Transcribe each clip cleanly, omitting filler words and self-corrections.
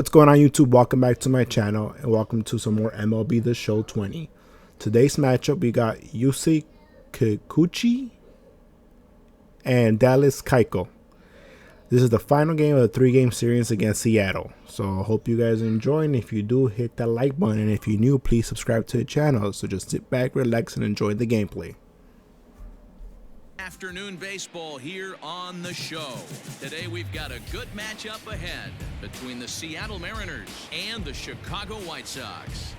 What's going on, YouTube? Welcome back to my channel and welcome to some more MLB The Show 20. Today's matchup, we got Yusei Kikuchi and Dallas Keuchel. This is the final game of the 3-game series against Seattle. So I hope you guys enjoy, and if you do, hit that like button, and if you're new, please subscribe to the channel. So just sit back, relax, and enjoy the gameplay. Afternoon baseball here on the show. Today we've got a good matchup ahead between the Seattle Mariners and the Chicago White Sox.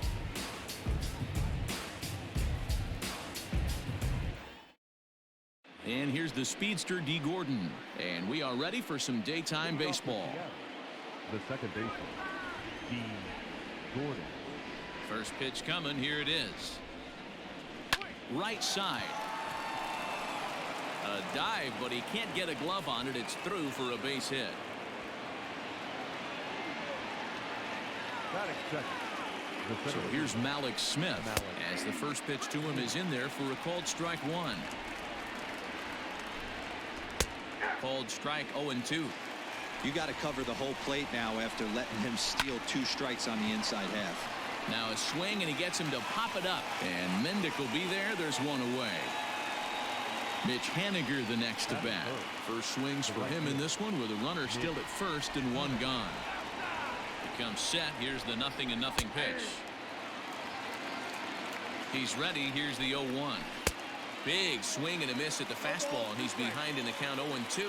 And here's the speedster D. Gordon, and we are ready for some daytime baseball. The second baseman, D. Gordon. First pitch coming, here it is. Right side. A dive, but he can't get a glove on it. It's through for a base hit. So here's Malik Smith as the first pitch to him is in there for a called strike one. Called strike 0-2. You got to cover the whole plate now after letting him steal 2 strikes on the inside half. Now a swing, and he gets him to pop it up. And Mendick will be there. There's one away. Mitch Haniger the next to bat. First swings for him in this one with a runner still at first and one gone. He comes set. Here's the 0-0 pitch. He's ready. Here's the 0-1. Big swing and a miss at the fastball, and he's behind in the count 0-2.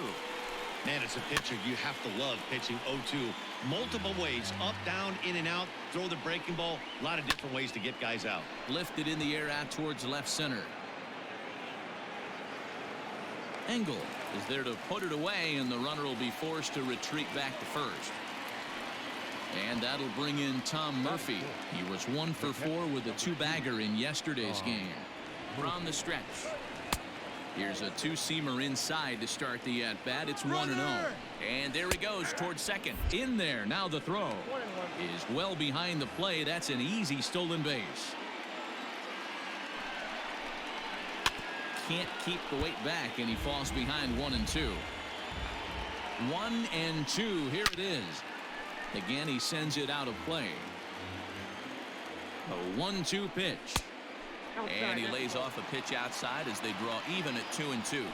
Man, as a pitcher, you have to love pitching 0-2. Multiple ways, up, down, in and out, throw the breaking ball. A lot of different ways to get guys out. Lifted in the air out towards left center. Engel is there to put it away, and the runner will be forced to retreat back to first. And that'll bring in Tom Murphy. He was 1 for 4 with a 2-bagger in yesterday's game. From the stretch. Here's a 2-seamer inside to start the at-bat. It's 1-0. And there he goes towards second. In there. Now the throw is well behind the play. That's an easy stolen base. Can't keep the weight back, and he falls behind 1-2. 1-2. Here it is. Again, he sends it out of play. A 1-2 pitch. And he lays off a pitch outside as they draw even at 2-2.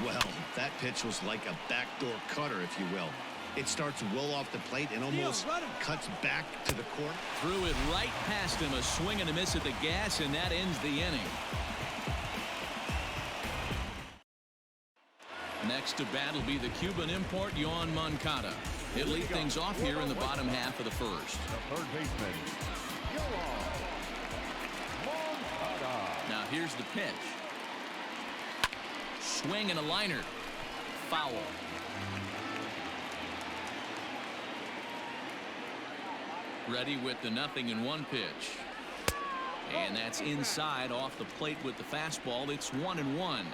Well, that pitch was like a backdoor cutter, if you will. It starts well off the plate and almost cuts back to the court. Threw it right past him. A swing and a miss at the gas, and that ends the inning. Next to bat will be the Cuban import, Yoan Moncada. He'll lead things off here in the bottom half of the first. The third baseman, Now here's the pitch. Swing and a liner. Foul. Ready with the 0-1 pitch. And that's inside off the plate with the fastball. It's 1-1.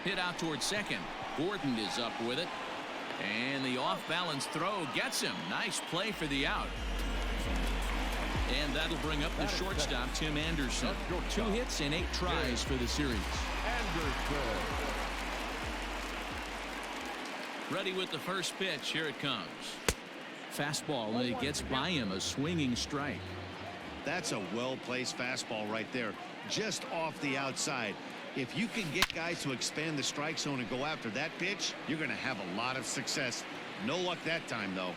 Hit out towards second. Gordon is up with it. And the off-balance throw gets him. Nice play for the out. And that'll bring up the shortstop, Tim Anderson. 2 hits and 8 tries for the series. Ready with the first pitch. Here it comes. Fastball, and it gets by him. A swinging strike. That's a well-placed fastball right there, just off the outside. If you can get guys to expand the strike zone and go after that pitch, you're going to have a lot of success. No luck that time, though.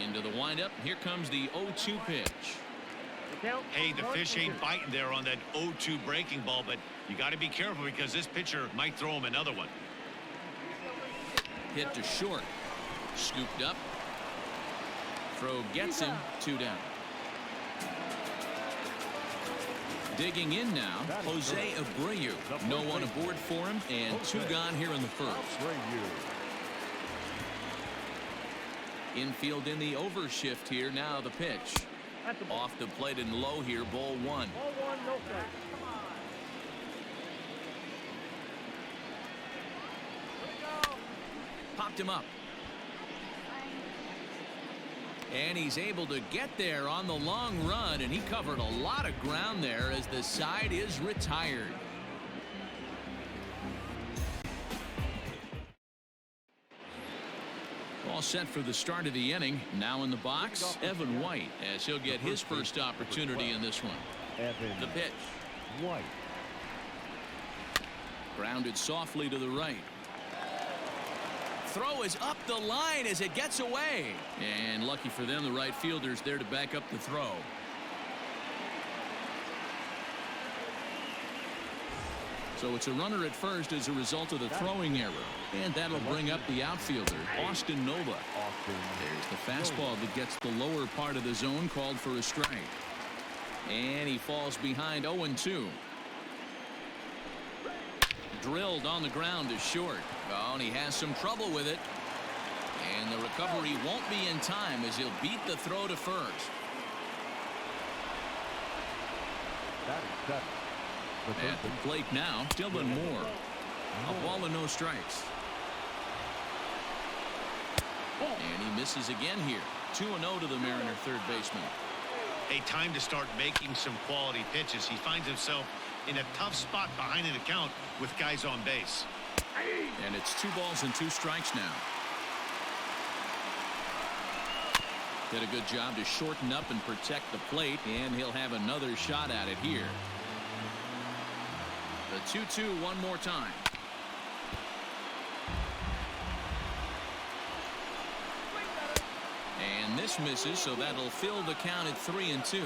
Into the windup. Here comes the 0-2 pitch. Hey, the fish ain't biting there on that 0-2 breaking ball, but you got to be careful because this pitcher might throw him another one. Hit to short. Scooped up. Throw gets him. 2 down. Digging in now, Jose Abreu. No one aboard for him, and 2 gone here in the first. Infield in the overshift here. Now the pitch. Off the plate and low here. Ball 1. Popped him up. And he's able to get there on the long run, and he covered a lot of ground there as the side is retired. All set for the start of the inning. Now in the box, Evan White, as he'll get his first opportunity in this one. The pitch. White. Grounded softly to the right. Throw is up the line as it gets away. And lucky for them, the right fielder's there to back up the throw. So it's a runner at first as a result of the throwing error. And that'll bring up the outfielder, Austin Nova. There's the fastball that gets the lower part of the zone, called for a strike. And he falls behind 0-2. Drilled on the ground to short. Oh, and he has some trouble with it. And the recovery won't be in time as he'll beat the throw to first. At the plate now, Dylan Moore. A ball and no strikes. And he misses again here. 2-0 to the Mariner third baseman. A time to start making some quality pitches. He finds himself in a tough spot behind an account with guys on base. And it's 2 balls and 2 strikes now. Did a good job to shorten up and protect the plate, and he'll have another shot at it here. The 2-2 one more time. And this misses, so that'll fill the count at 3-2.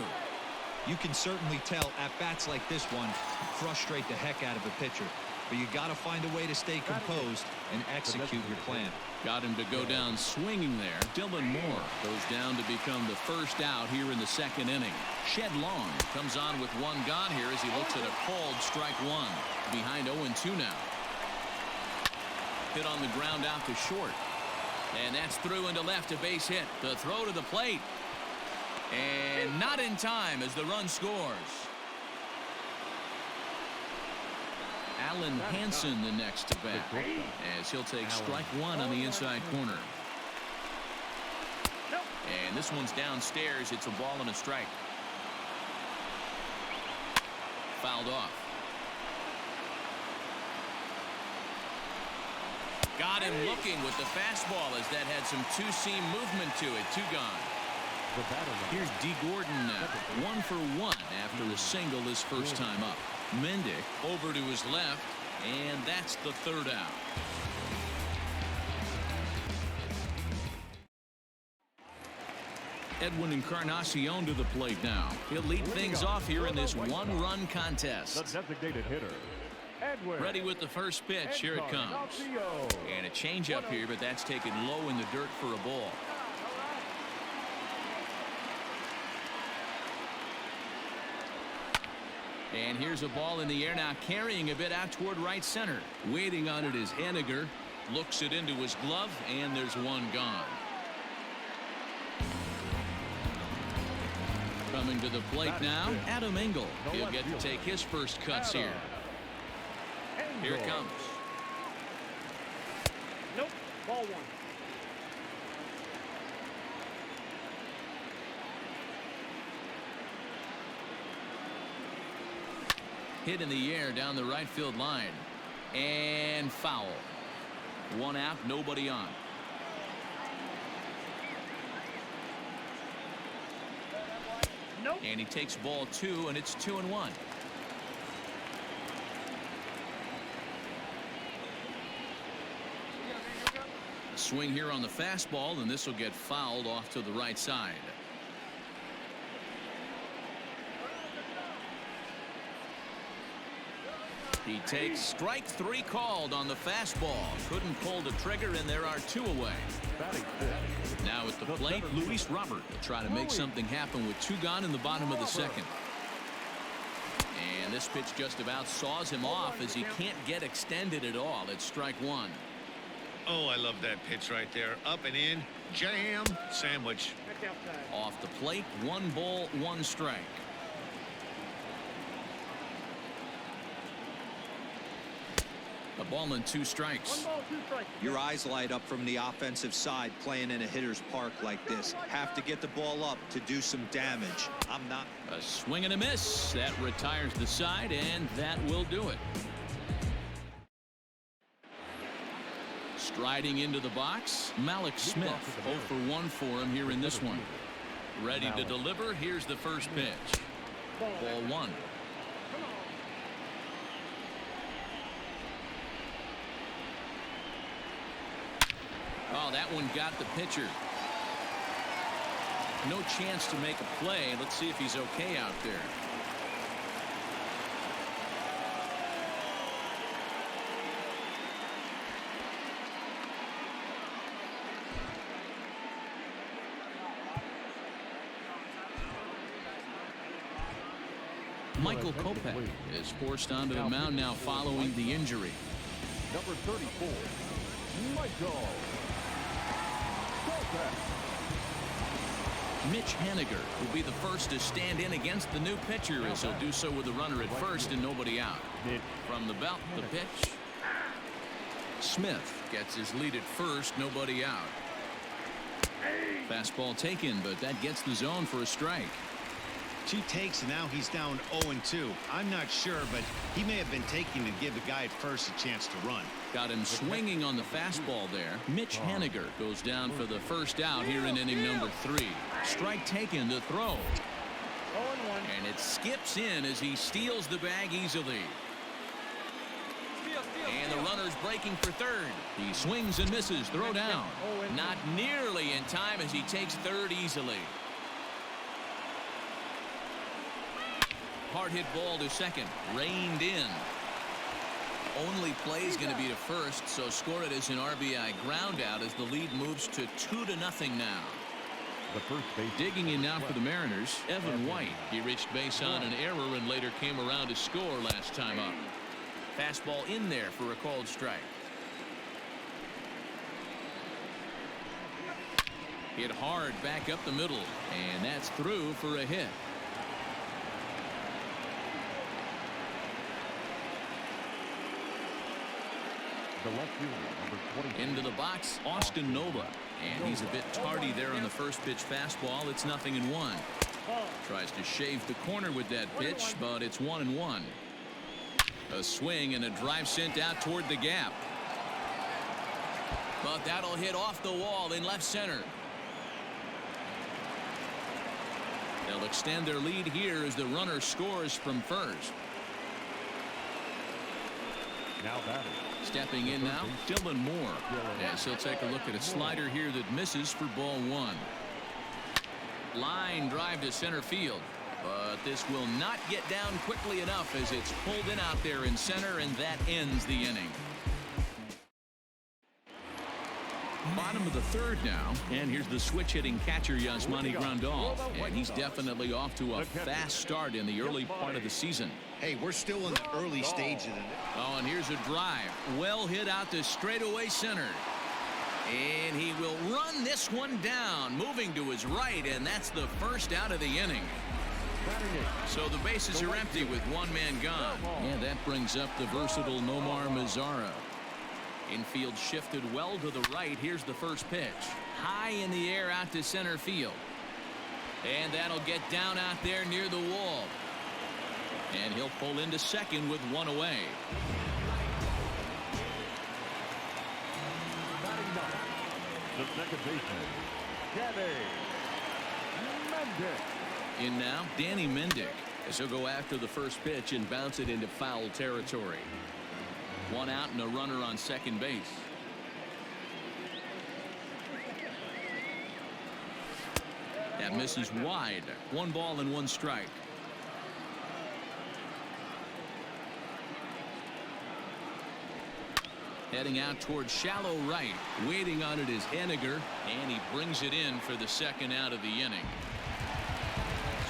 You can certainly tell at bats like this one frustrate the heck out of a pitcher. But you got to find a way to stay composed and execute your plan. Got him to go down swinging there. Dylan Moore goes down to become the first out here in the second inning. Shed Long comes on with 1 gone here as he looks at a called strike 1. Behind 0-2 now. Hit on the ground out to short. And that's through into left, a base hit. The throw to the plate. And not in time as the run scores. Alan Hansen the next to bat as he'll take strike 1 on the inside corner. And this one's downstairs. It's a ball and a strike. Fouled off. Got him looking with the fastball as that had some two-seam movement to it. 2 gone. Here's D. Gordon now. 1 for 1 after a single his first time up. Mendick over to his left, and that's the 3rd out. Edwin Encarnacion to the plate now. He'll lead things off here in this 1-run contest. The designated hitter, Edwin. Ready with the first pitch. Here it comes. And a changeup here, but that's taken low in the dirt for a ball. And here's a ball in the air now, carrying a bit out toward right center. Waiting on it is Henniger. Looks it into his glove, and there's 1 gone. Coming to the plate now, Adam Engel. He'll get to take his first cuts here. Here it comes. Nope, ball 1. Hit in the air down the right field line. And foul. 1 out, nobody on. Nope. And he takes ball 2, and it's 2-1. Swing here on the fastball, and this will get fouled off to the right side. He takes strike 3 called on the fastball. Couldn't pull the trigger, and there are 2 away. Now at the plate, Luis Robert will try to make something happen with 2 gone in the bottom of the second. And this pitch just about saws him off as he can't get extended at all. It's strike 1. Oh, I love that pitch right there. Up and in, jam, sandwich. Off the plate, 1 ball, 1 strike. A ball and 2 strikes. 1 ball, 2 strikes. Your eyes light up from the offensive side playing in a hitter's park like this. Have to get the ball up to do some damage. I'm not. A swing and a miss. That retires the side, and that will do it. Striding into the box, Malik Smith. 0 for 1 for him here in this one. Ready to deliver. Here's the first pitch. Ball 1. Oh, that one got the pitcher. No chance to make a play. Let's see if he's okay out there. Michael Kopech is forced onto the mound now following the injury. Number 34, Michael Kopech. Mitch Haniger will be the first to stand in against the new pitcher, as he'll do so with a runner at first and nobody out. From the belt, the pitch. Smith gets his lead at first, nobody out. Fastball taken, but that gets the zone for a strike. 2 takes, and now he's down 0-2. I'm not sure, but he may have been taking to give the guy at first a chance to run. Got him swinging on the fastball there. Mitch Haniger goes down for the first out here in inning number 3. Strike taken to throw. 0-1. And it skips in as he steals the bag easily. And the runner's breaking for third. He swings and misses. Throw down. Not nearly in time as he takes third easily. Hard hit ball to second. Reined in. Only play is going to be to first, so score it as an RBI ground out as the lead moves to 2-0 now. The first base. Digging in now for the Mariners, Evan White. He reached base on an error and later came around to score last time up. Fastball in there for a called strike. Hit hard back up the middle, and that's through for a hit. The left fielder, number 20. Into the box, Austin Nova. And he's a bit tardy there on the first pitch fastball. It's 0-1. Tries to shave the corner with that pitch, but it's 1-1. A swing and a drive sent out toward the gap. But that'll hit off the wall in left center. They'll extend their lead here as the runner scores from first. Now batting. Stepping in now, Dylan Moore. As he'll take a look at a slider here that misses for ball 1. Line drive to center field. But this will not get down quickly enough as it's pulled in out there in center, and that ends the inning. Bottom of the third now, and here's the switch-hitting catcher Yasmani Grandal, and he's definitely off to a fast start in the early part of the season. Hey, we're still in the early stages of it. Oh, and here's a drive. Well hit out to straightaway center. And he will run this one down, moving to his right, and that's the first out of the inning. So the bases are empty with one man gone. And that brings up the versatile Nomar Mazara. Infield shifted well to the right. Here's the first pitch. High in the air out to center field. And that'll get down out there near the wall. And he'll pull into second with one away. The second baseman, Danny Mendick. In now, Danny Mendick, as he'll go after the first pitch and bounce it into foul territory. One out and a runner on second base. That misses wide. 1 ball and 1 strike. Heading out towards shallow right. Waiting on it is Haniger, and he brings it in for the second out of the inning.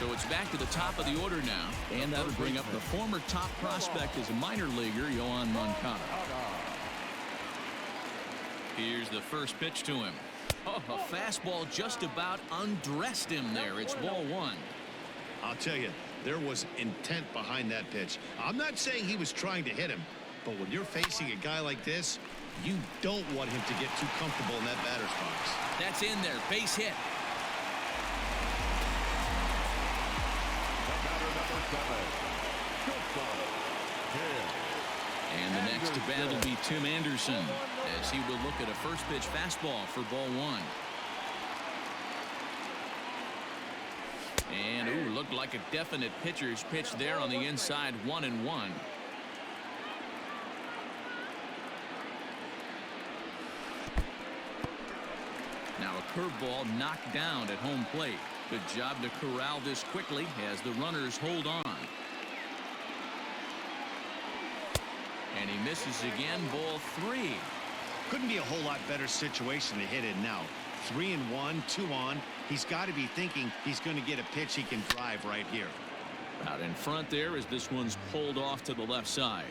So it's back to the top of the order now, and that'll bring up the former top prospect as a minor leaguer, Yohan Moncada. Here's the first pitch to him. Oh, a fastball just about undressed him there. It's ball 1. I'll tell you, there was intent behind that pitch. I'm not saying he was trying to hit him, but when you're facing a guy like this, you don't want him to get too comfortable in that batter's box. That's in there. Base hit. And the next to bat will be Tim Anderson. as he will look at a first pitch fastball for ball one. And ooh, looked like a definite pitcher's pitch there on the inside. 1-1. Now a curveball knocked down at home plate. Good job to corral this quickly as the runners hold on. And he misses again. Ball 3. Couldn't be a whole lot better situation to hit in now. 3-1, 2 on. He's got to be thinking he's going to get a pitch he can drive right here. Out in front there as this one's pulled off to the left side.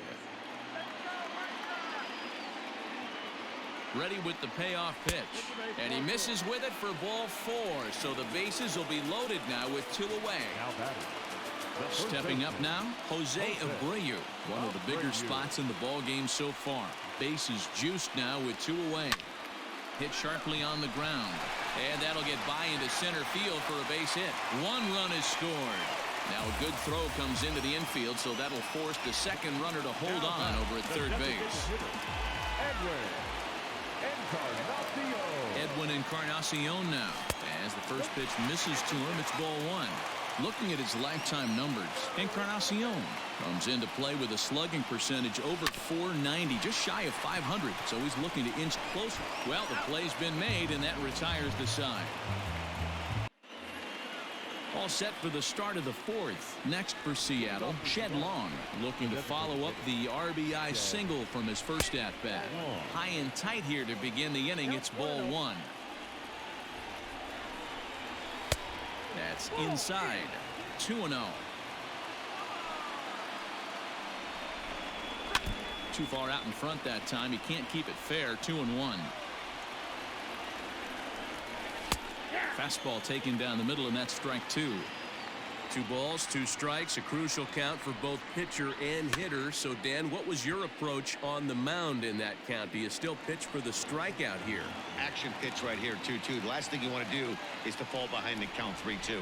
Ready with the payoff pitch. And he misses with it for ball 4. So the bases will be loaded now with 2 away. Now batting. Stepping up now, Jose Abreu. One of the bigger spots in the ball game so far. Bases juiced now with 2 away. Hit sharply on the ground. And that'll get by into center field for a base hit. 1 run is scored. Now a good throw comes into the infield, so that'll force the second runner to hold on over at third base. Edwin Encarnacion now. As the first pitch misses to him, it's ball 1. Looking at his lifetime numbers, Encarnacion comes into play with a slugging percentage over .490, just shy of .500. So he's looking to inch closer. Well, the play's been made, and that retires the side. All set for the start of the 4th. Next for Seattle, Shed Long, looking to follow up the RBI single from his first at-bat. High and tight here to begin the inning. It's ball 1. That's inside. 2-0. Too far out in front that time. He can't keep it fair. 2-1. Fastball taken down the middle, and that's strike 2. 2 balls, 2 strikes, a crucial count for both pitcher and hitter. So, Dan, what was your approach on the mound in that count? Do you still pitch for the strikeout here? Action pitch right here, 2-2. The last thing you want to do is to fall behind and count 3-2.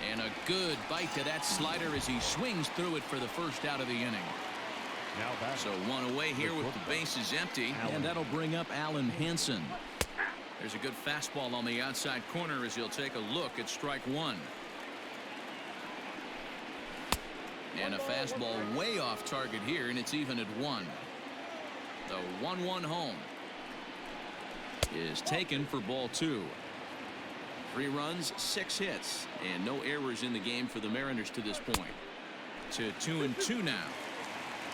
And a good bite to that slider as he swings through it for the first out of the inning. Now So 1 away here with the bases empty, and that'll bring up Alan Hansen. There's a good fastball on the outside corner as he'll take a look at strike 1. And a fastball way off target here, and it's even at 1. The 1-1 home is taken for ball 2. 3 runs, 6 hits, and no errors in the game for the Mariners to this point. To 2-2 now.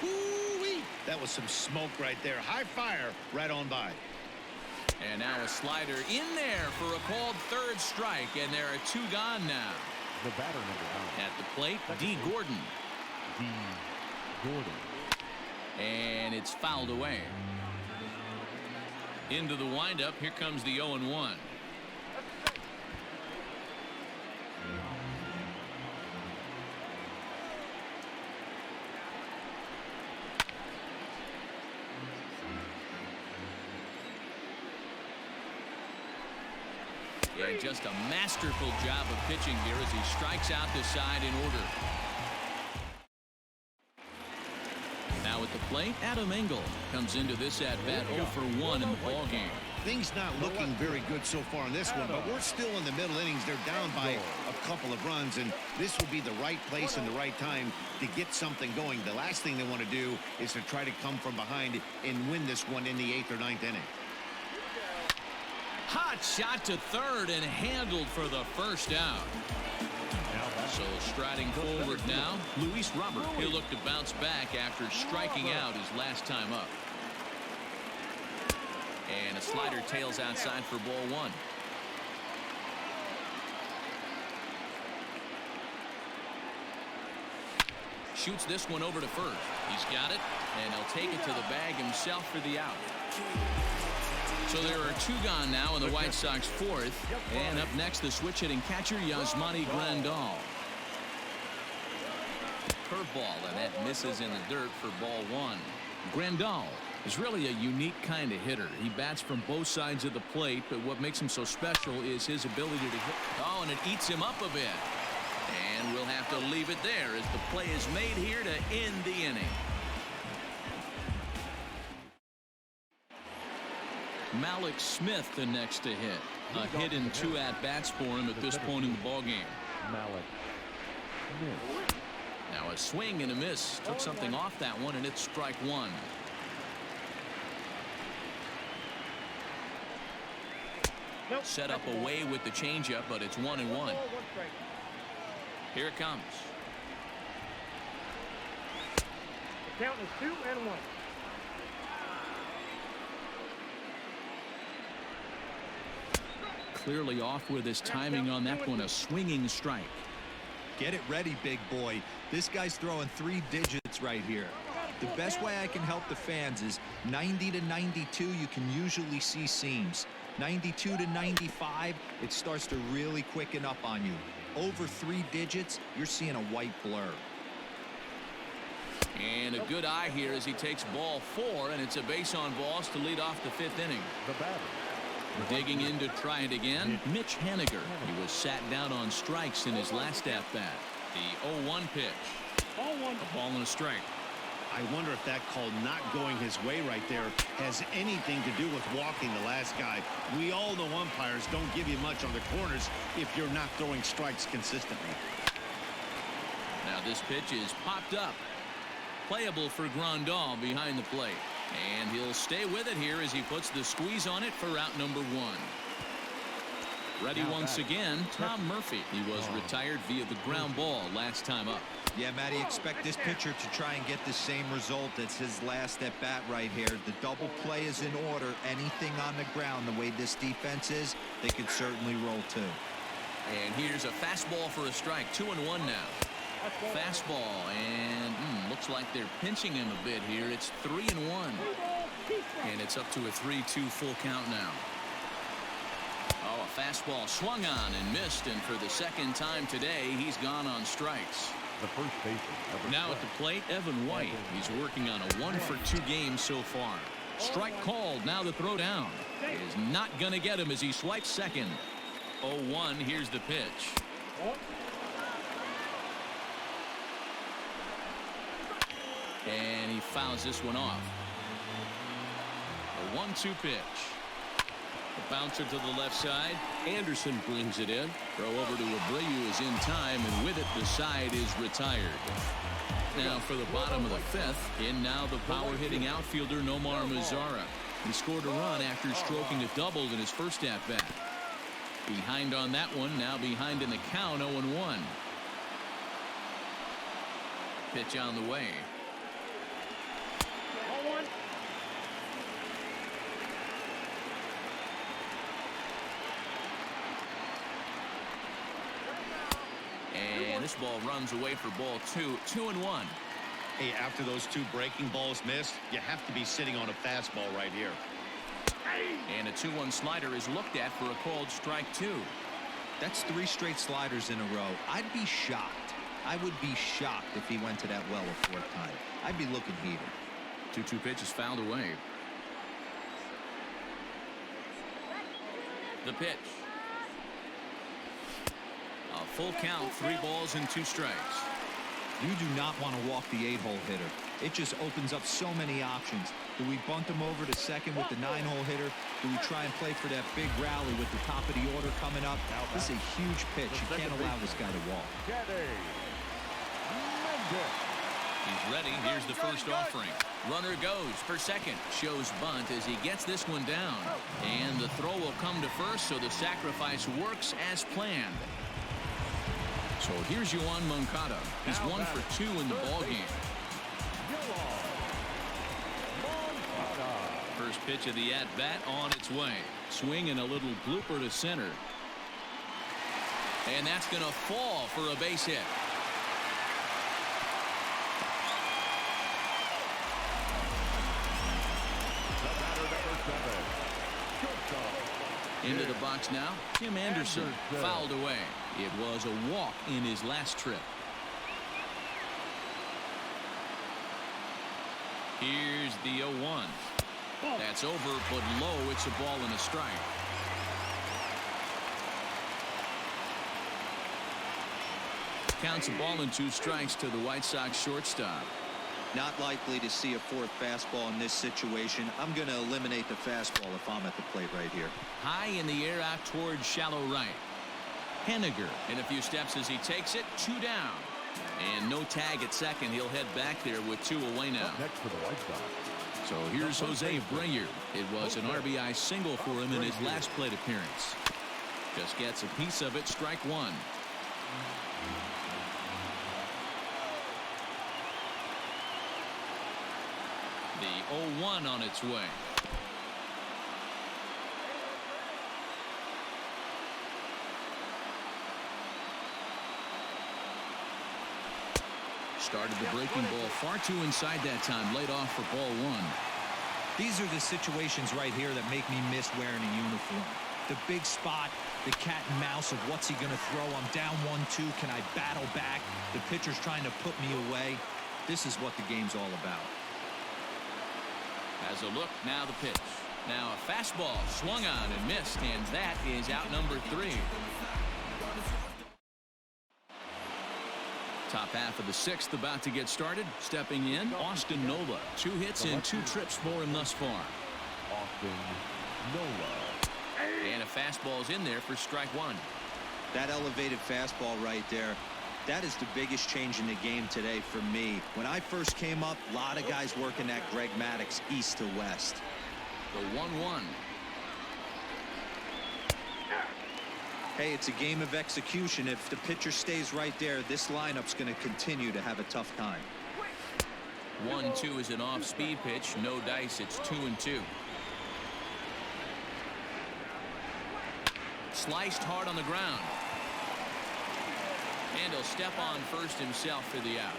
Ooh-wee. That was some smoke right there. High fire right on by. And now a slider in there for a called third strike, and there are 2 gone now. the batter number 9. At the plate, D. Gordon. D. Gordon. And it's fouled away. Into the windup. Here comes the 0-1. And just a masterful job of pitching here as he strikes out the side in order. Now at the plate, Adam Engel comes into this at-bat 0 for 1 in the ballgame. Things not looking very good so far in this one, but we're still in the middle innings. They're down by a couple of runs, and this will be the right place and the right time to get something going. The last thing they want to do is to try to come from behind and win this one in the 8th or 9th inning. Hot shot to third and handled for the first out. So striding forward now, Luis Robert. He'll look to bounce back after striking out his last time up. And a slider tails outside for ball 1. Shoots this one over to first. He's got it, and he'll take it to the bag himself for the out. So there are 2 gone now in the White Sox 4th. And up next, the switch-hitting catcher, Yasmani Grandal. Curveball, and that misses in the dirt for ball 1. Grandal is really a unique kind of hitter. He bats from both sides of the plate, but what makes him so special is his ability to hit. Oh, and it eats him up a bit. And we'll have to leave it there as the play is made here to end the inning. Malik Smith the next to hit. A hit and 2 at-bats for him at this point in the ballgame. Malik Smith. Now a swing and a miss. Took something off that one, and it's strike one. Nope. Set up away with the changeup, but it's 1-1. Here it comes. The count is 2-1. Clearly off with his timing on that one. A swinging strike. Get it ready, big boy. This guy's throwing 3 digits right here. The best way I can help the fans is 90 to 92, you can usually see seams. 92 to 95, it starts to really quicken up on you. Over 3 digits, you're seeing a white blur. And a good eye here as he takes ball 4, and it's a base on balls to lead off the 5th inning. The batter. Digging in to try it again, Mitch Haniger. He was sat down on strikes in his last at-bat. The 0-1 pitch. A ball and a strike. I wonder if that call not going his way right there has anything to do with walking the last guy. We all know umpires don't give you much on the corners if you're not throwing strikes consistently. Now this pitch is popped up. Playable for Grandal behind the plate. And he'll stay with it here as he puts the squeeze on it for out number 1. Ready once again, Tom Murphy. He was retired via the ground ball last time up. Yeah, Matty, expect this pitcher to try and get the same result as his last at bat right here. The double play is in order. Anything on the ground, the way this defense is, they could certainly roll too. And here's a fastball for a strike. 2-1 now. Fastball, and looks like they're pinching him a bit here. It's 3-1. And it's up to a 3-2 full count now. Oh, a fastball swung on and missed, and for the second time today, he's gone on strikes. The first baseman. Now at the plate, Evan White. He's working on a 1-for-2 game so far. Strike called. Now the throw down. It is not going to get him as he swipes second. 0-1. Here's the pitch. And he fouls this one off. A 1-2 pitch. The bouncer to the left side. Anderson brings it in. Throw over to Abreu is in time, and with it, the side is retired. Now for the bottom of the 5th, in now the power-hitting outfielder Nomar Mazara. He scored a run after stroking a double in his first at-bat. Behind on that one, now behind in the count, 0-1. Pitch on the way. And this ball runs away for ball 2. 2-1. Hey, after those 2 breaking balls missed, you have to be sitting on a fastball right here. And a 2-1 slider is looked at for a called strike 2. That's 3 straight sliders in a row. I'd be shocked. I would be shocked if he went to that well a 4th time. I'd be looking heated. 2-2 pitch is fouled away. The pitch. A full count, 3 balls and 2 strikes. You do not want to walk the 8-hole hitter. It just opens up so many options. Do we bunt him over to second with the 9-hole hitter? Do we try and play for that big rally with the top of the order coming up? This is a huge pitch. You can't allow this guy to walk. He's ready. Here's the first offering. Runner goes for second. Shows bunt as he gets this one down. And the throw will come to first, so the sacrifice works as planned. So here's Yoan Moncada. He's 1 for 2 in the ballgame. First pitch of the at-bat on its way. Swing and a little blooper to center. And that's going to fall for a base hit. Into the box now, Tim Anderson fouled away. It was a walk in his last trip. Here's the 0-1. That's over, but low. It's a ball and a strike. Counts a ball and 2 strikes to the White Sox shortstop. Not likely to see a fourth fastball in this situation. I'm going to eliminate the fastball if I'm at the plate right here. High in the air out towards shallow right. Henniger in a few steps as he takes it. 2 down. And no tag at second. He'll head back there with 2 away now. Up next for the White Sox. So here's Jose Breyer. It was an RBI single for him in his last plate appearance. Just gets a piece of it. Strike 1. The 0-1 on its way. Started the breaking ball far too inside that time. Laid off for ball 1. These are the situations right here that make me miss wearing a uniform. The big spot, the cat and mouse of what's he going to throw. I'm down 1-2. Can I battle back? The pitcher's trying to put me away. This is what the game's all about. As a look, now the pitch. Now a fastball swung on and missed, and that is out number 3. Top half of the 6th about to get started. Stepping in, Austin Nola. 2 hits and 2 trips for him thus far. Austin Nola. And a fastball's in there for strike 1. That elevated fastball right there, that is the biggest change in the game today for me. When I first came up, a lot of guys working that Greg Maddux east to west. The 1-1. Hey, it's a game of execution. If the pitcher stays right there, this lineup's going to continue to have a tough time. 1-2 is an off-speed pitch. No dice. It's 2-2. Sliced hard on the ground. And he'll step on first himself for the out.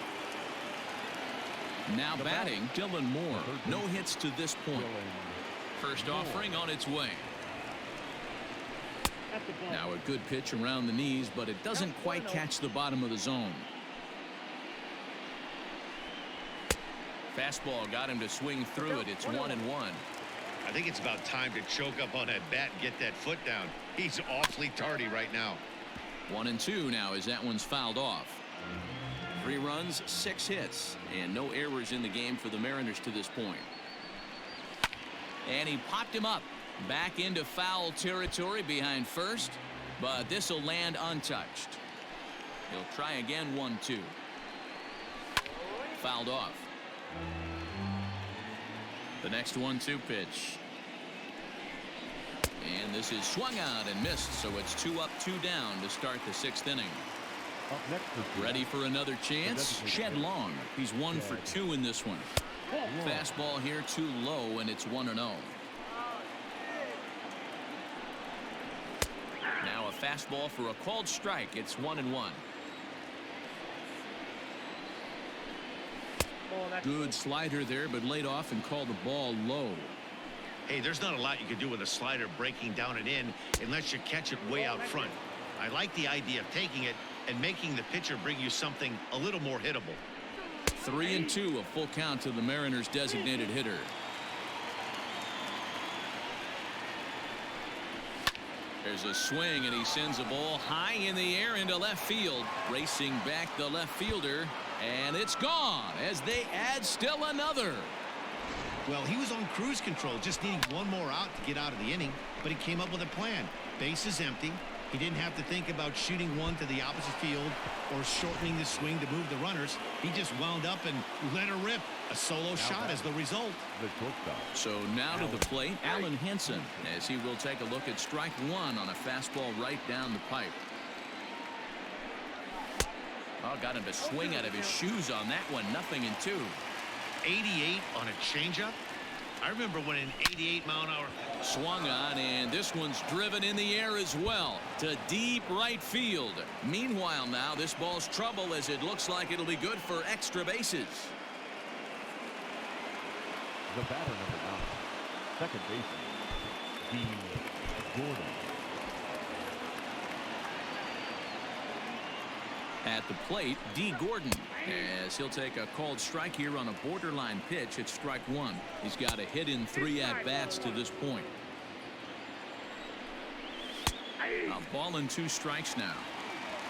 Now batting, Dylan Moore. No hits to this point. First offering on its way. Now a good pitch around the knees, but it doesn't quite catch the bottom of the zone. Fastball got him to swing through it. It's 1-1. I think it's about time to choke up on that bat and get that foot down. He's awfully tardy right now. 1-2 now as that one's fouled off. 3 runs, 6 hits, and no errors in the game for the Mariners to this point. And he popped him up. Back into foul territory behind first, but this will land untouched. He'll try again. 1-2. Fouled off. The next 1-2 pitch. And this is swung out and missed, so it's 2 up, 2 down to start the 6th inning. Up next for Ready for another chance? Shed Long. He's 1 for 2 in this one. Fastball here too low, and it's 1-0. Now a fastball for a called strike. It's 1-1. Good slider there, but laid off and called the ball low. Hey, there's not a lot you can do with a slider breaking down and in unless you catch it way out front. I like the idea of taking it and making the pitcher bring you something a little more hittable. 3-2, a full count to the Mariners' designated hitter. There's a swing, and he sends a ball high in the air into left field. Racing back the left fielder, and it's gone as they add still another. Well, he was on cruise control, just needing one more out to get out of the inning, but he came up with a plan. Base is empty. He didn't have to think about shooting one to the opposite field or shortening the swing to move the runners. He just wound up and let her rip. A solo shot as the result. So now to the plate, Alan Henson, as he will take a look at strike 1 on a fastball right down the pipe. Oh, got him to swing out of his shoes on that one. 0-2. 88 on a changeup. I remember when an 88 mile-an-hour swung on, and this one's driven in the air as well to deep right field. Meanwhile, now this ball's trouble as it looks like it'll be good for extra bases. the batter number 9, second baseman, D. Gordon. At the plate, D. Gordon, as he'll take a called strike here on a borderline pitch at strike 1. He's got a hit in 3 at-bats to this point. A ball and 2 strikes now.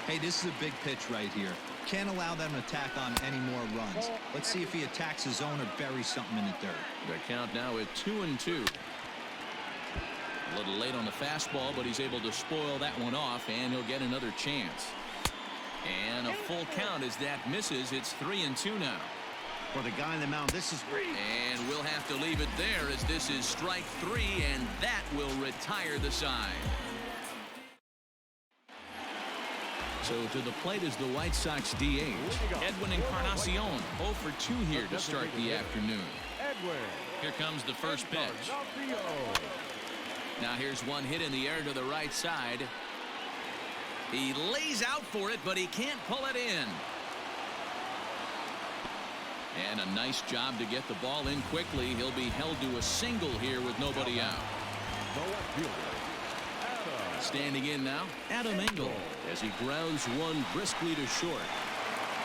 Hey, this is a big pitch right here. Can't allow them to attack on any more runs. Let's see if he attacks his own or buries something in the dirt. The count now at 2-2. A little late on the fastball, but he's able to spoil that one off, and he'll get another chance. And a full count as that misses. It's 3-2 now. For the guy on the mound, this is great. And we'll have to leave it there as this is strike 3, and that will retire the side. So to the plate is the White Sox DH, Edwin Encarnacion, 0 for 2 here to start the afternoon. Here comes the first pitch. Now here's one hit in the air to the right side. He lays out for it, but he can't pull it in. And a nice job to get the ball in quickly. He'll be held to a single here with nobody out. Standing in now, Adam Engel, as he grounds one briskly to short.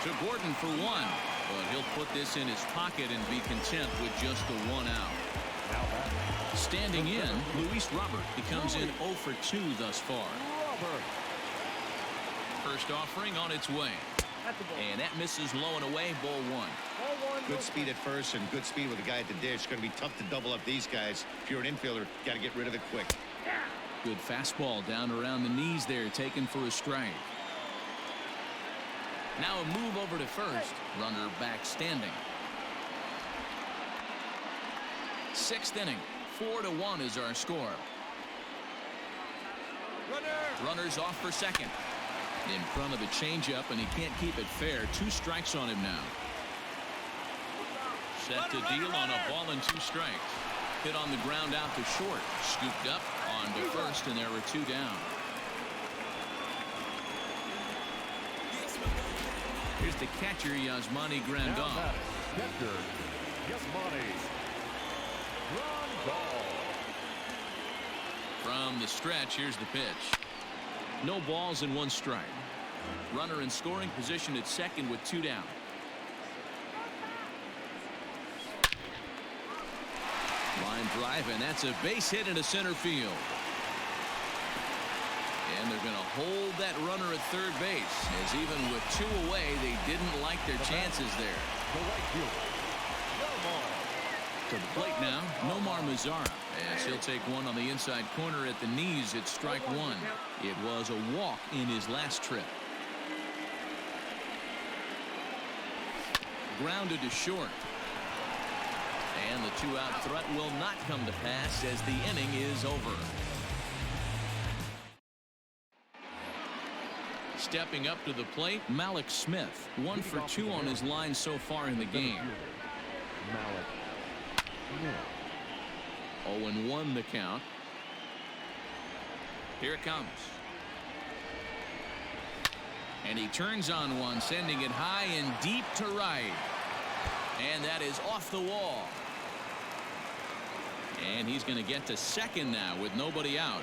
To Gordon for 1, but he'll put this in his pocket and be content with just the 1 out. Standing in, Luis Robert. He comes in 0 for 2 thus far. First offering on its way. And that misses low and away, ball 1. Good speed at first and good speed with the guy at the dish. It's going to be tough to double up these guys. If you're an infielder, got to get rid of it quick. Good fastball down around the knees there, taken for a strike. Now a move over to first. Runner back standing. 6th inning. 4-1 is our score. Runner's off for second. In front of the changeup, and he can't keep it fair. 2 strikes on him now. Set to deal on a ball and 2 strikes. Hit on the ground out to short. Scooped up on to first, and there were 2 down. Here's the catcher, Yasmani Grandal. Catcher, Yasmani Grandal. From the stretch, here's the pitch. No balls and 1 strike. Runner in scoring position at second with 2 down. Line drive, and that's a base hit into center field. And they're going to hold that runner at third base, as even with 2 away, they didn't like their chances there. To the plate now, Nomar Mazara, as he'll take one on the inside corner at the knees at strike 1. It was a walk in his last trip. Grounded to short. And the 2-out threat will not come to pass as the inning is over. Stepping up to the plate, Malik Smith. 1 for 2 on his line so far in the game. 0-1 the count. Here it comes. And he turns on one, sending it high and deep to right. And that is off the wall. And he's going to get to second now with nobody out.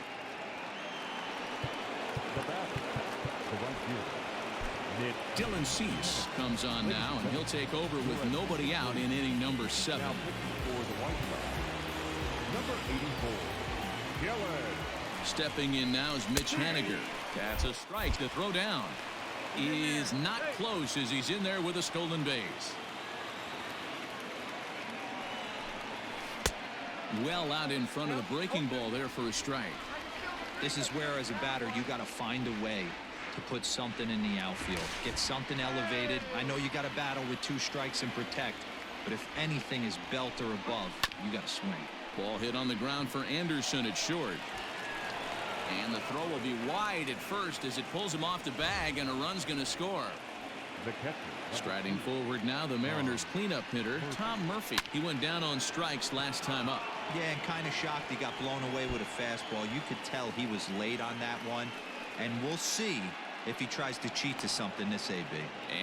Dylan Cease comes on now, and he'll take over with nobody out in inning number 7. Number 84, Gillen. Stepping in now is Mitch Haniger. That's a strike to throw down. Is not close as he's in there with a stolen base. Well out in front of the breaking ball there for a strike. This is where, as a batter, you got to find a way to put something in the outfield. Get something elevated. I know you got to battle with 2 strikes and protect, but if anything is belt or above, you got to swing. Ball hit on the ground for Anderson at short. And the throw will be wide at first as it pulls him off the bag, and a run's going to score. The catcher. Striding forward now, the Mariners cleanup hitter, Tom Murphy. He went down on strikes last time up. Yeah, and kind of shocked he got blown away with a fastball. You could tell he was late on that one. And we'll see if he tries to cheat to something this AB.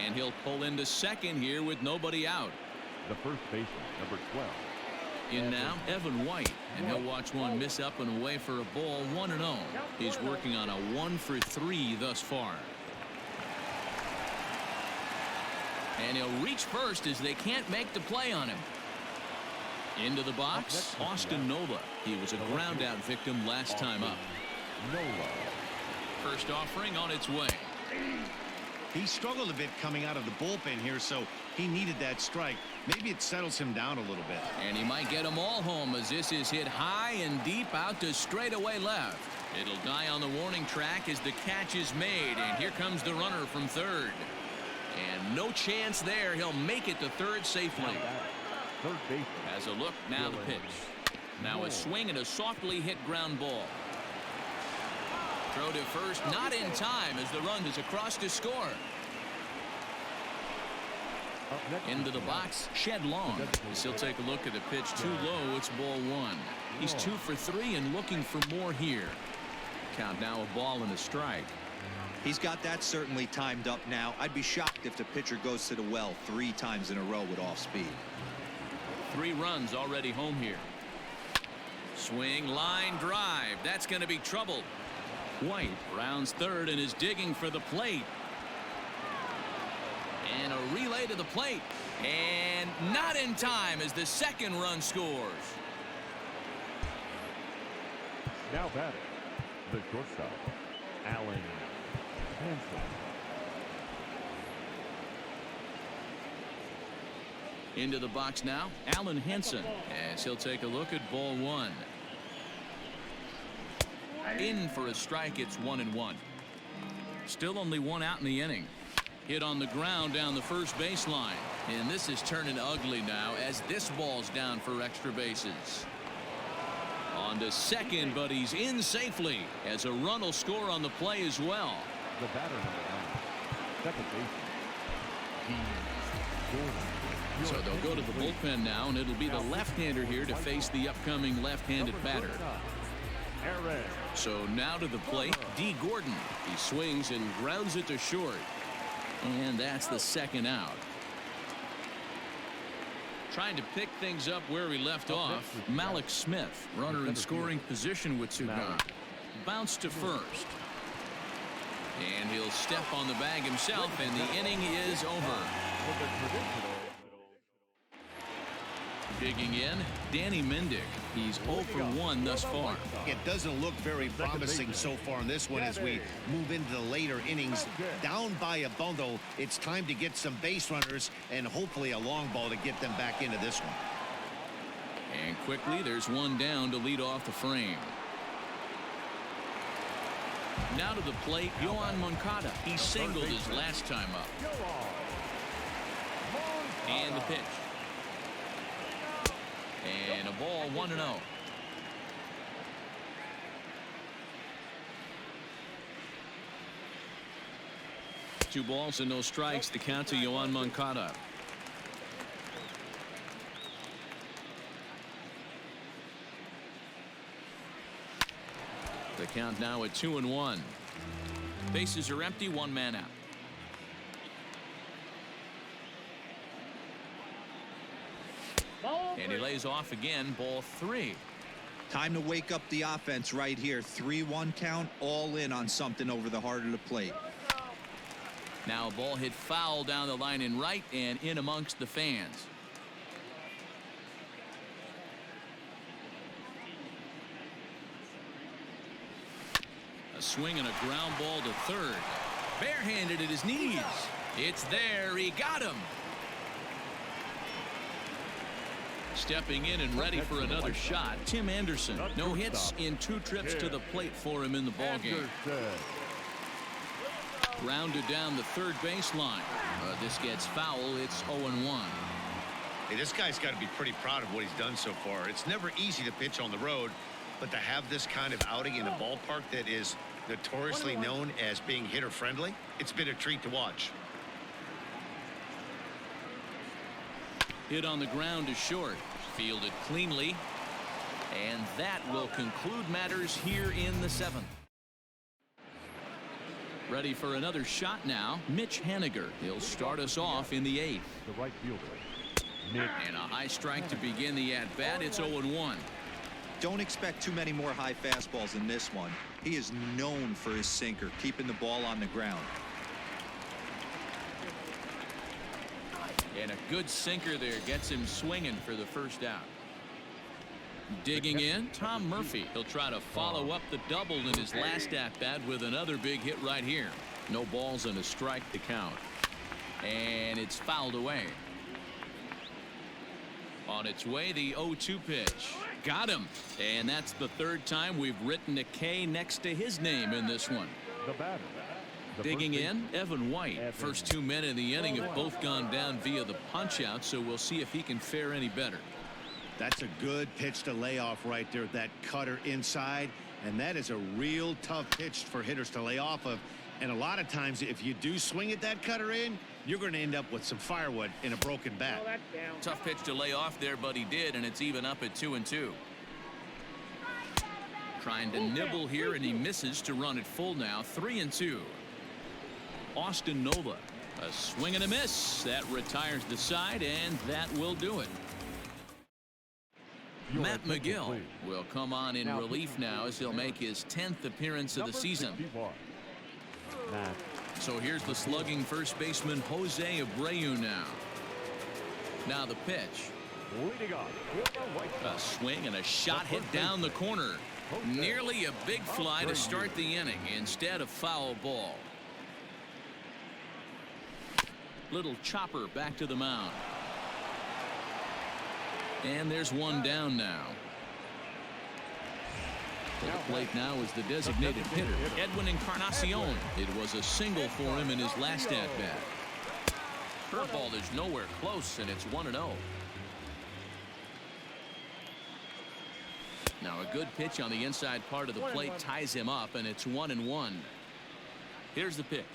And he'll pull into second here with nobody out. The first baseman, number 12. In now, Evan White. And he'll watch one miss up and away for a ball, 1-0. He's working on a 1 for 3 thus far. And he'll reach first as they can't make the play on him. Into the box, Austin Nola. He was a ground out victim last time up. Nola. First offering on its way. He struggled a bit coming out of the bullpen here, so he needed that strike. Maybe it settles him down a little bit. And he might get them all home as this is hit high and deep out to straightaway left. It'll die on the warning track as the catch is made, and here comes the runner from third. And no chance there. He'll make it to third safely. Third base. Has a look, now the pitch. Now a swing and a softly hit ground ball. Throw to first, not in time as the run is across to score. Into the box, Shed Long. As he'll take a look at the pitch too low, it's ball one. He's 2 for 3 and looking for more here. Count now a ball and a strike. He's got that certainly timed up now. I'd be shocked if the pitcher goes to the well 3 times in a row with off speed. 3 runs already home here. Swing, line drive. That's going to be trouble. White rounds third and is digging for the plate. And a relay to the plate. And not in time as the second run scores. Now batting, the shortstop, Alan Hansen. Into the box now, Alan Henson, as he'll take a look at ball one. In for a strike, it's 1-1. Still only 1 out in the inning. Hit on the ground down the first baseline. And this is turning ugly now as this ball's down for extra bases. On to second, but he's in safely as a run will score on the play as well. The batter number 9, second baseman, Gordon. So they'll go to the bullpen now, and it'll be the left-hander here to face the upcoming left-handed batter. So now to the plate, D. Gordon. He swings and grounds it to short. And that's the second out. Trying to pick things up where he left off, Malik Smith, runner in scoring position with 2 gone. Bounce to first. And he'll step on the bag himself, and the inning is over. Digging in, Danny Mendick. He's 0 for 1 thus far. It doesn't look very promising so far in this one as we move into the later innings. Down by a bundle, it's time to get some base runners and hopefully a long ball to get them back into this one. And quickly, there's 1 down to lead off the frame. Now to the plate, Yoan Moncada. He singled his last time up. And the pitch. And a ball 1-0. 2 balls and no strikes. The count to Yoan Moncada. The count now at 2-1. Bases are empty, 1 man out. And he lays off again, ball 3. Time to wake up the offense right here. 3-1 count, all in on something over the heart of the plate. Now a ball hit foul down the line in right and in amongst the fans. A swing and a ground ball to third. Barehanded at his knees. It's there. He got him. Stepping in and ready for another shot, Tim Anderson. No hits in 2 trips to the plate for him in the ballgame. Grounded down the third baseline. This gets foul. It's 0-1. Hey, this guy's got to be pretty proud of what he's done so far. It's never easy to pitch on the road, but to have this kind of outing in a ballpark that is notoriously known as being hitter friendly, it's been a treat to watch. Hit on the ground to short. Fielded cleanly. And that will conclude matters here in the 7th. Ready for another shot now, Mitch Haniger. He'll start us off in the 8th. The right fielder, And a high strike to begin the at-bat. It's 0-1. Don't expect too many more high fastballs in this one. He is known for his sinker, keeping the ball on the ground. And a good sinker there gets him swinging for the first out. Digging in, Tom Murphy. He'll try to follow up the double in his last at-bat with another big hit right here. No balls and a strike to count. And it's fouled away. On its way, the 0-2 pitch. Got him. And that's the third time we've written a K next to his name in this one. The batter. Digging in, Evan White. First 2 men in the inning have both gone down via the punch-out, so we'll see if he can fare any better. That's a good pitch to lay off right there. That cutter inside. And that is a real tough pitch for hitters to lay off of. And a lot of times, if you do swing at that cutter in, you're going to end up with some firewood in a broken bat. Oh, that's down. Tough pitch to lay off there, but he did, and it's even up at 2-2. Trying to nibble here, and he misses to run it full now. 3-2. Austin Nova. A swing and a miss. That retires the side, and that will do it. Matt McGill will come on in relief now as he'll make his 10th appearance of the season. So here's the slugging first baseman Jose Abreu now. Now the pitch. A swing and a shot hit down the corner. Nearly a big fly to start the inning. Instead, a foul ball. Little chopper back to the mound. And there's one down now. To the plate now is the designated hitter, Edwin Encarnacion. It was a single for him in his last at-bat. Curveball is nowhere close, and it's 1-0. Now a good pitch on the inside part of the plate ties him up, and it's 1-1. Here's the pitch.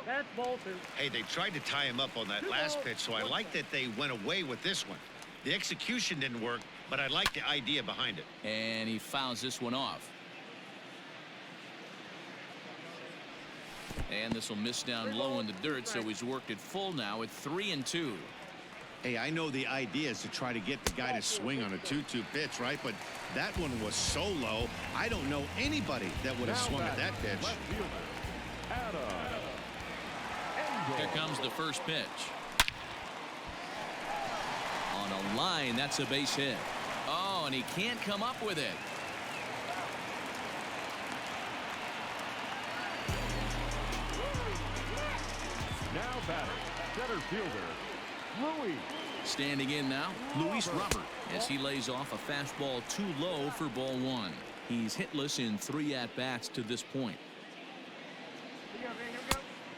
That's ball 2. Hey, they tried to tie him up on that last pitch, so I like that they went away with this one. The execution didn't work, but I like the idea behind it. And he fouls this one off. And this will miss down low in the dirt, so he's worked it full now at 3-2. Hey, I know the idea is to try to get the guy to swing on a 2-2 pitch, right? But that one was so low, I don't know anybody that would have swung at that pitch. Here comes the first pitch. On a line, that's a base hit. Oh, and he can't come up with it. Now batter, center fielder, Louis. Standing in now, Luis Robert, as he lays off a fastball too low for ball 1. He's hitless in 3 at-bats to this point.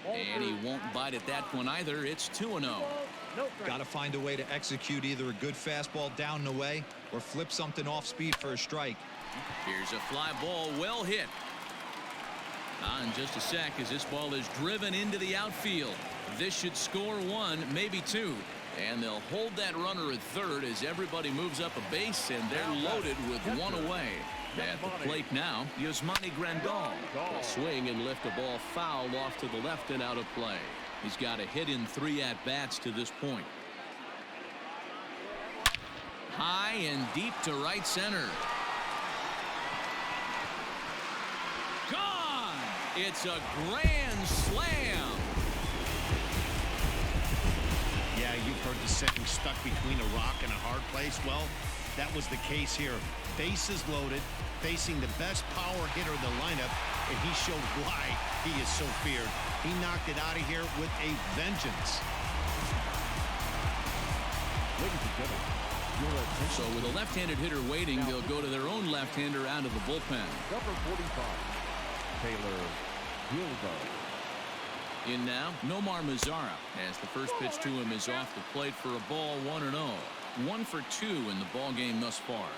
And he won't bite at that one either. It's 2-0. Got to find a way to execute either a good fastball down and away or flip something off speed for a strike. Here's a fly ball, well hit. In just a sec as this ball is driven into the outfield. This should score 1, maybe 2. And they'll hold that runner at third as everybody moves up a base, and they're loaded with 1 away. At the plate now, Yasmani Grandal will swing and lift a ball fouled off to the left and out of play. He's got a hit in 3 at-bats to this point. High and deep to right center. Gone! It's a grand slam. Yeah, you've heard the saying, stuck between a rock and a hard place. Well, that was the case here. Bases loaded, facing the best power hitter in the lineup, and he showed why he is so feared. He knocked it out of here with a vengeance. Ladies and gentlemen, your attention. So with a left-handed hitter waiting, they'll go to their own left-hander out of the bullpen. Number 45, Taylor Gilbo. In now, Nomar Mazara, as the first pitch to him is off the plate for a ball 1-0. 1 for 2 in the ball game thus far.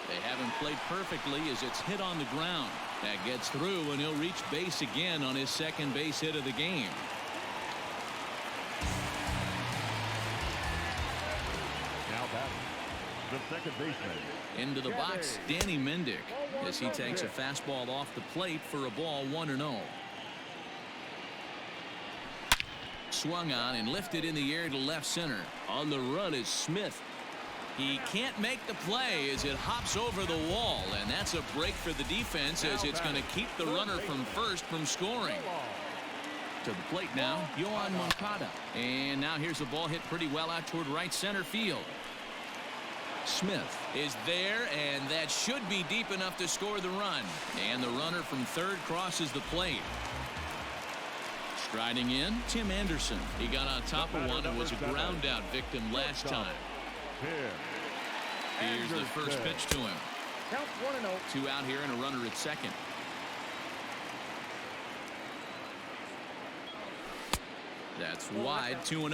They haven't played perfectly as it's hit on the ground. That gets through, and he'll reach base again on his second base hit of the game. Now batting, the second baseman. Into the box, Danny Mendick, as he takes a fastball off the plate for a ball 1-0. Swung on and lifted in the air to left center. On the run is Smith. He can't make the play as it hops over the wall, and that's a break for the defense as it's going to keep the runner from first from scoring. To the plate now, Yohan Moncada. And now here's a ball hit pretty well out toward right center field. Smith is there, and that should be deep enough to score the run. And the runner from third crosses the plate. Striding in, Tim Anderson. He got on top of one and was a ground out victim last time. Here's the first pitch to him. Count 1-0. 2 out here and a runner at second. That's wide, 2-0.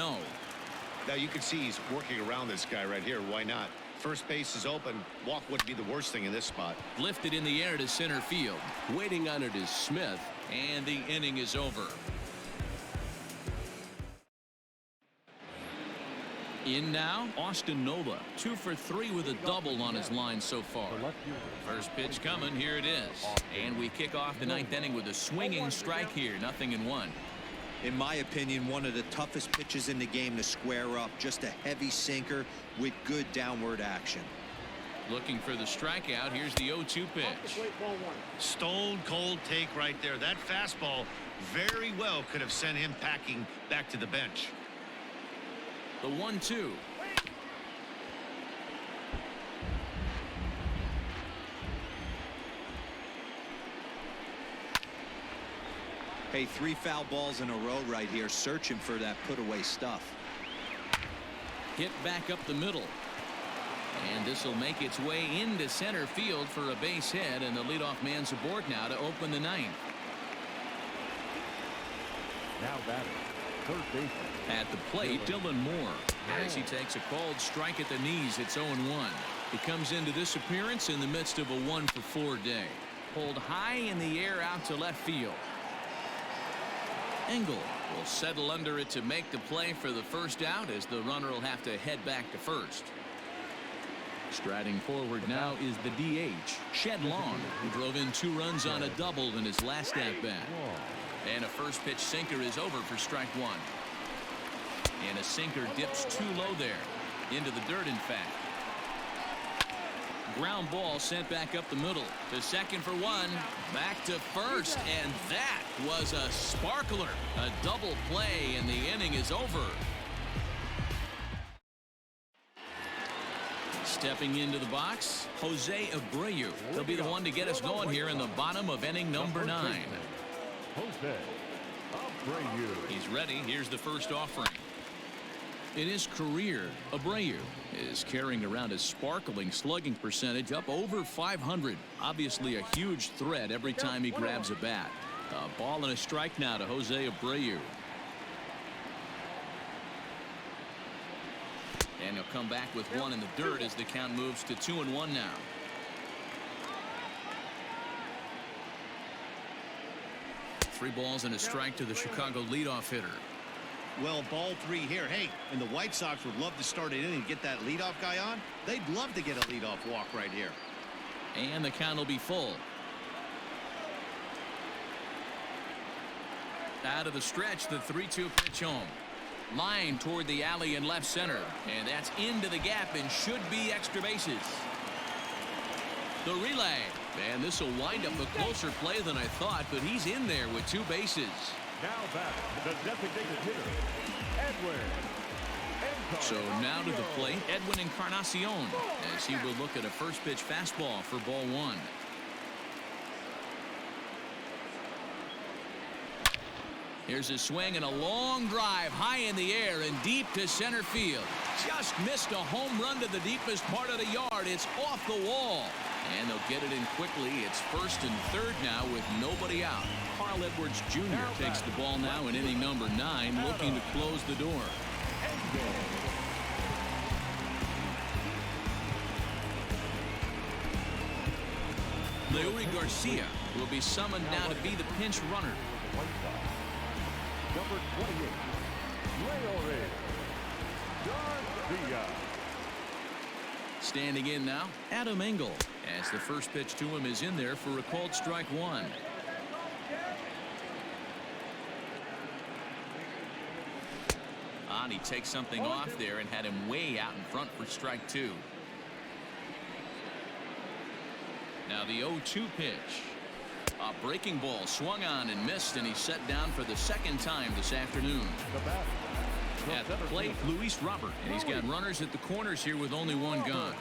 Now you can see he's working around this guy right here. Why not? First base is open. Walk wouldn't be the worst thing in this spot. Lifted in the air to center field. Waiting on it is Smith, and the inning is over. In now, Austin Nola, 2 for 3 with a double on his line so far. First pitch coming, here it is. And we kick off the 9th inning with a swinging strike here, 0-1. In my opinion, one of the toughest pitches in the game to square up. Just a heavy sinker with good downward action. Looking for the strikeout. Here's the 0-2 pitch. Stone cold take right there. That fastball very well could have sent him packing back to the bench. The 1-2. Hey, 3 foul balls in a row right here, searching for that put away stuff. Hit back up the middle. And this will make its way into center field for a base hit, and the leadoff man's aboard now to open the 9th. Now batting, third baseman. At the plate, Dylan Moore. As he takes a called strike at the knees, it's 0-1. He comes into this appearance in the midst of a 1-for-4 day. Pulled high in the air out to left field. Engel will settle under it to make the play for the first out, as the runner will have to head back to first. Striding forward now is the DH, Shed Long, who drove in 2 runs on a double in his last at-bat. And a first pitch sinker is over for strike 1. And a sinker dips too low there. Into the dirt, in fact. Ground ball sent back up the middle. To second for 1. Back to first. And that was a sparkler. A double play, and the inning is over. Stepping into the box, Jose Abreu. He'll be the one to get us going here in the bottom of inning number 9. Jose Abreu. He's ready. Here's the first offering. In his career, Abreu is carrying around a sparkling slugging percentage up over 500. Obviously a huge threat every time he grabs a bat. A ball and a strike now to Jose Abreu. And he'll come back with 1 in the dirt as the count moves to 2-1 now. Three balls and a strike to the Chicago leadoff hitter. Well, ball 3 here. Hey, and the White Sox would love to start it in and get that leadoff guy on. They'd love to get a leadoff walk right here. And the count will be full. Out of the stretch, the 3-2 pitch home. Line toward the alley in left center. And that's into the gap and should be extra bases. The relay. And this will wind up a closer play than I thought, but he's in there with 2 bases. Now back, the designated hitter, Edwin. So now to the plate, Edwin Encarnacion, as he will look at a first pitch fastball for ball 1. Here's a swing and a long drive high in the air and deep to center field. Just missed a home run to the deepest part of the yard. It's off the wall. And they'll get it in quickly. It's first and third now with nobody out. Carl Edwards Jr. takes the ball now in inning number 9, looking to close the door. Leury Garcia will be summoned now to be the pinch runner. Number 28, Leury Garcia. Standing in now, Adam Engel, as the first pitch to him is in there for a called strike 1. He takes something off there and had him way out in front for strike 2. Now the 0-2 pitch. A breaking ball swung on and missed, and he's set down for the second time this afternoon. At the plate, Luis Robert, and he's got runners at the corners here with only 1 gone.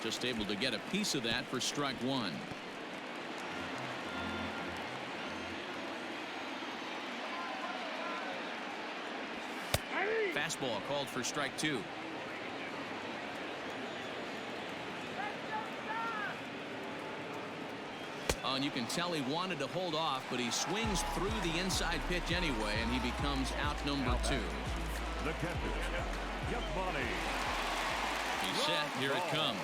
Just able to get a piece of that for strike one. Fastball called for strike two. And you can tell he wanted to hold off, but he swings through the inside pitch anyway, and he becomes out number two. The catcher, Yasmani. He's set. Here it comes.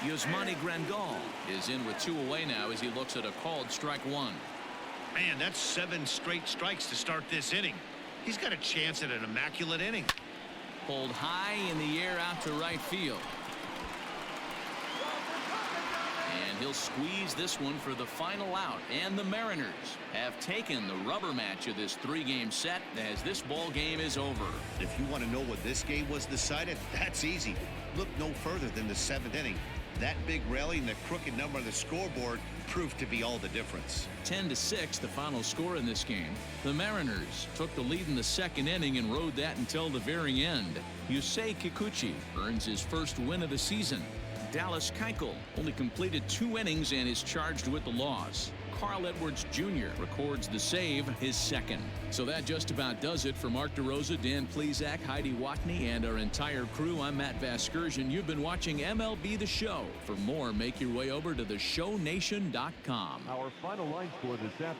Yasmani Grandal is in with 2 away now as he looks at a called strike one. Man, that's 7 straight strikes to start this inning. He's got a chance at an immaculate inning. Pulled high in the air out to right field. And he'll squeeze this one for the final out. And the Mariners have taken the rubber match of this 3-game set as this ball game is over. If you want to know what this game was decided, that's easy. Look no further than the 7th inning. That big rally and the crooked number on the scoreboard proved to be all the difference. 10-6 the final score in this game. The Mariners took the lead in the 2nd inning and rode that until the very end. Yusei Kikuchi earns his first win of the season. Dallas Keuchel only completed 2 innings and is charged with the loss. Carl Edwards Jr. records the save, his second. So that just about does it for Mark DeRosa, Dan Plesac, Heidi Watney, and our entire crew. I'm Matt Vasgersian. You've been watching MLB The Show. For more, make your way over to theshownation.com. Our final line score this afternoon.